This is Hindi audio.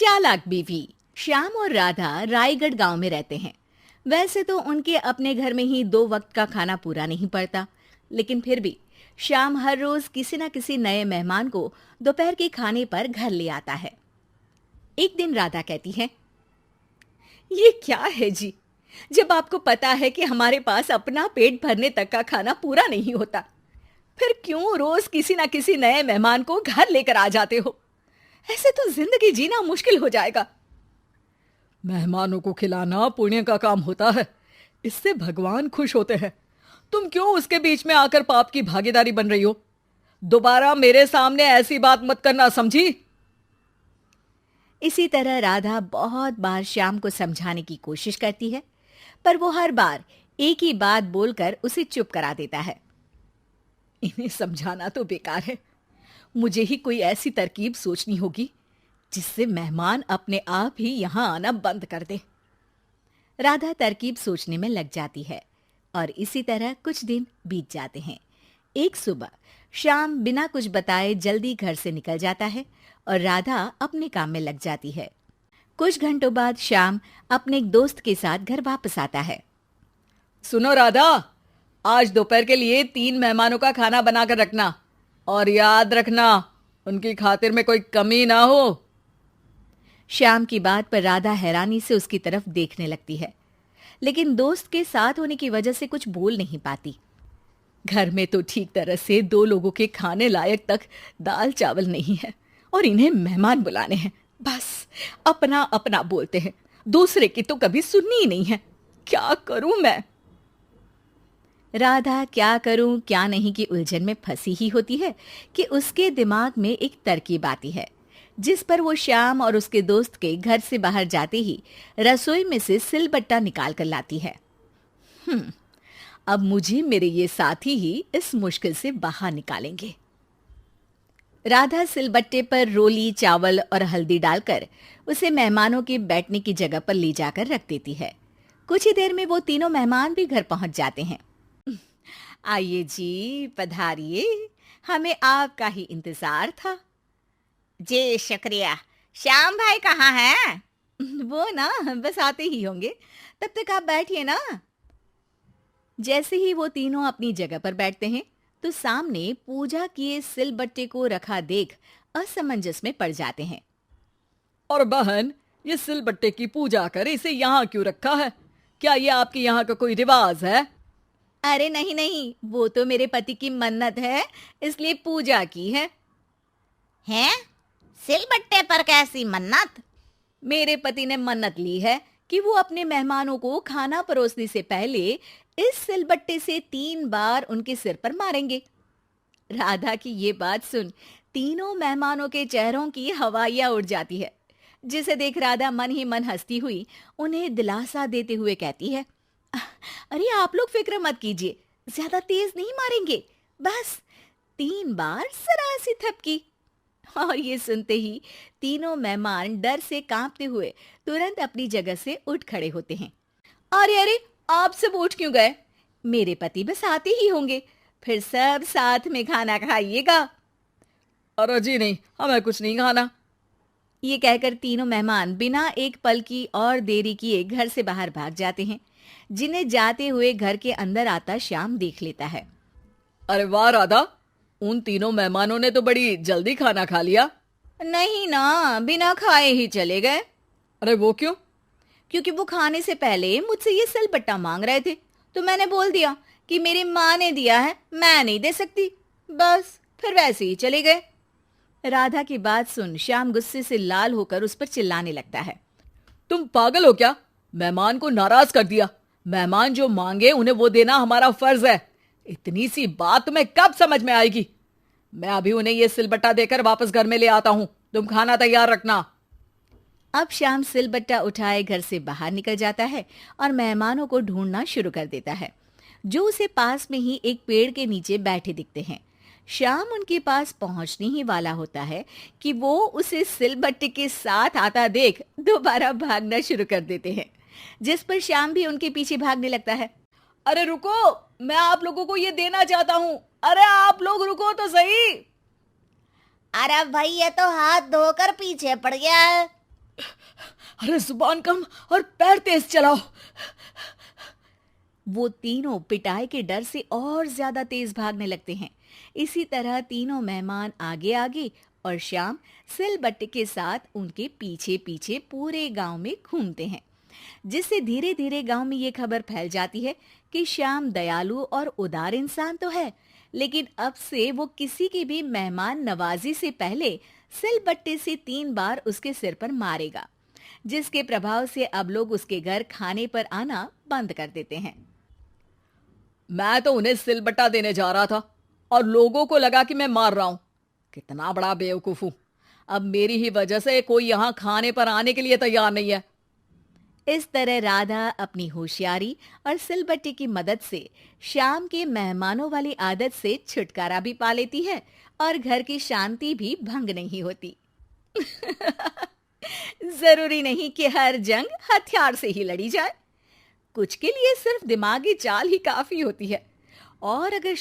चालाक बीवी। श्याम और राधा रायगढ़ गांव में रहते हैं। वैसे तो उनके अपने घर में ही 2 वक्त का खाना पूरा नहीं पड़ता, लेकिन फिर भी श्याम हर रोज किसी न किसी नए मेहमान को दोपहर के खाने पर घर ले आता है। एक दिन राधा कहती है, ये क्या है जी, जब आपको पता है कि हमारे पास अपना पेट भरने तक का खाना पूरा नहीं होता, फिर क्यों रोज किसी न किसी नए मेहमान को घर लेकर आ जाते हो? ऐसे तो जिंदगी जीना मुश्किल हो जाएगा। मेहमानों को खिलाना पुण्य का काम होता है, इससे भगवान खुश होते हैं। तुम क्यों उसके बीच में आकर पाप की भागीदारी बन रही हो? दोबारा मेरे सामने ऐसी बात मत करना, समझी? इसी तरह राधा बहुत बार श्याम को समझाने की कोशिश करती है, पर वो हर बार एक ही बात बोलकर उसे चुप करा देता है। इन्हें समझाना तो बेकार है, मुझे ही कोई ऐसी तरकीब सोचनी होगी जिससे मेहमान अपने आप ही यहां आना बंद कर दे। राधा तरकीब सोचने में लग जाती है और इसी तरह कुछ दिन बीत जाते हैं। एक सुबह श्याम बिना कुछ बताए जल्दी घर से निकल जाता है और राधा अपने काम में लग जाती है। कुछ घंटों बाद श्याम अपने एक दोस्त के साथ घर वापस आता है। सुनो राधा, आज दोपहर के लिए 3 मेहमानों का खाना बनाकर रखना, और याद रखना उनकी खातिर में कोई कमी ना हो। श्याम की बात पर राधा हैरानी से उसकी तरफ देखने लगती है, लेकिन दोस्त के साथ होने की वजह से कुछ बोल नहीं पाती। घर में तो ठीक तरह से 2 लोगों के खाने लायक तक दाल चावल नहीं है और इन्हें मेहमान बुलाने हैं। बस अपना अपना बोलते हैं, दूसरे की तो कभी सुननी ही नहीं है। क्या करूं मैं? राधा क्या करूं क्या नहीं की उलझन में फंसी ही होती है कि उसके दिमाग में एक तरकीब आती है, जिस पर वो श्याम और उसके दोस्त के घर से बाहर जाते ही रसोई में से सिलबट्टा निकाल कर लाती है। अब मुझे मेरे ये साथी ही इस मुश्किल से बाहर निकालेंगे। राधा सिलबट्टे पर रोली, चावल और हल्दी डालकर उसे मेहमानों के बैठने की जगह पर ले जाकर रख देती है। कुछ ही देर में वो तीनों मेहमान भी घर पहुंच जाते हैं। आइए जी, पधारिए, हमें आपका ही इंतजार था। जी शुक्रिया। श्याम भाई कहाँ हैं? वो ना बस आते ही होंगे, तब तक आप बैठिए ना। जैसे ही वो तीनों अपनी जगह पर बैठते हैं तो सामने पूजा किए सिलबट्टे को रखा देख असमंजस में पड़ जाते हैं। और बहन, ये सिलबट्टे की पूजा कर इसे यहाँ क्यों रखा है? क्या ये आपके यहाँ का कोई रिवाज है? अरे नहीं नहीं, वो तो मेरे पति की मन्नत है, इसलिए पूजा की है। हैं? सिलबट्टे पर कैसी मन्नत? मेरे पति ने मन्नत ली है कि वो अपने मेहमानों को खाना परोसने से पहले इस सिलबट्टे से 3 बार उनके सिर पर मारेंगे। राधा की ये बात सुन तीनों मेहमानों के चेहरों की हवाइयां उड़ जाती है, जिसे देख राधा मन ही मन हंसती हुई उन्हें दिलासा देते हुए कहती है, अरे आप लोग फिक्र मत कीजिए, ज्यादा तेज नहीं मारेंगे, बस 3 बार जरा सी थपकी। और ये सुनते ही तीनों मेहमान डर से कांपते हुए तुरंत अपनी जगह से उठ खड़े होते हैं। अरे अरे, आप सब उठ क्यों गए? मेरे पति बस आते ही होंगे, फिर सब साथ में खाना खाइएगा। अरे जी नहीं, हमें कुछ नहीं खाना। ये कहकर तीनों मेहमान बिना एक पल की और देरी किए घर से बाहर भाग जाते हैं, जिन्हें जाते हुए घर के अंदर आता श्याम देख लेता है। अरे वाह राधा, उन तीनों मेहमानों ने तो बड़ी जल्दी खाना खा लिया। नहीं ना, बिना खाए ही चले गए। अरे वो क्यों? क्योंकि वो खाने से पहले मुझसे ये सिलबट्टा मांग रहे थे, तो मैंने बोल दिया कि मेरी माँ ने दिया है, मैं नहीं दे सकती। बस फिर वैसे ही चले गए। राधा की बात सुन श्याम गुस्से से लाल होकर उस पर चिल्लाने लगता है। तुम पागल हो क्या? मेहमान को नाराज कर दिया। मेहमान जो मांगे उन्हें वो देना हमारा फर्ज है। इतनी सी बात तुम्हें कब समझ में आएगी? मैं अभी उन्हें ये सिलबट्टा देकर वापस घर में ले आता हूं, तुम खाना तैयार रखना। अब श्याम सिलबट्टा उठाए घर से बाहर निकल जाता है और मेहमानों को ढूंढना शुरू कर देता है, जो उसे पास में ही एक पेड़ के नीचे बैठे दिखते हैं। श्याम उनके पास पहुंचने ही वाला होता है कि वो उसे सिलबट्टे के साथ आता देख दोबारा भागना शुरू कर देते हैं, जिस पर श्याम भी उनके पीछे भागने लगता है। अरे रुको, मैं आप लोगों को ये देना चाहता हूं। अरे आप लोग रुको तो सही। अरे भाई, ये तो हाथ धोकर पीछे पड़ गया है। अरे जुबान कम और पैर तेज चलाओ। वो तीनों पिटाई के डर से और ज्यादा तेज भागने लगते हैं। इसी तरह तीनों मेहमान आगे आगे और श्याम सिलबट्टे के साथ उनके पीछे पीछे पूरे गांव में घूमते हैं, जिससे धीरे धीरे गांव में ये खबर फैल जाती है कि श्याम दयालु और उदार इंसान तो है, लेकिन अब से वो किसी की भी मेहमान नवाजी से पहले सिलबट्टे से 3 बार उसके सिर पर मारेगा, जिसके प्रभाव से अब लोग उसके घर खाने पर आना बंद कर देते हैं। मैं तो उन्हें सिलबट्टा देने जा रहा था और लोगों को लगा कि मैं मार रहा हूं। कितना बड़ा बेवकूफ हूं। अब मेरी ही वजह से कोई यहां खाने पर आने के लिए तैयार नहीं है। इस तरह राधा अपनी होशियारी और सिलबट्टे की मदद से श्याम के मेहमानों वाली आदत से छुटकारा भी पा लेती है और घर की शांति भी भंग नहीं होती। जरूरी नहीं कि हर जंग हथियार से ही लड़ी जाए। कुछ के लिए सिर्फ दिमागी चाल ही काफी होती है। और अगर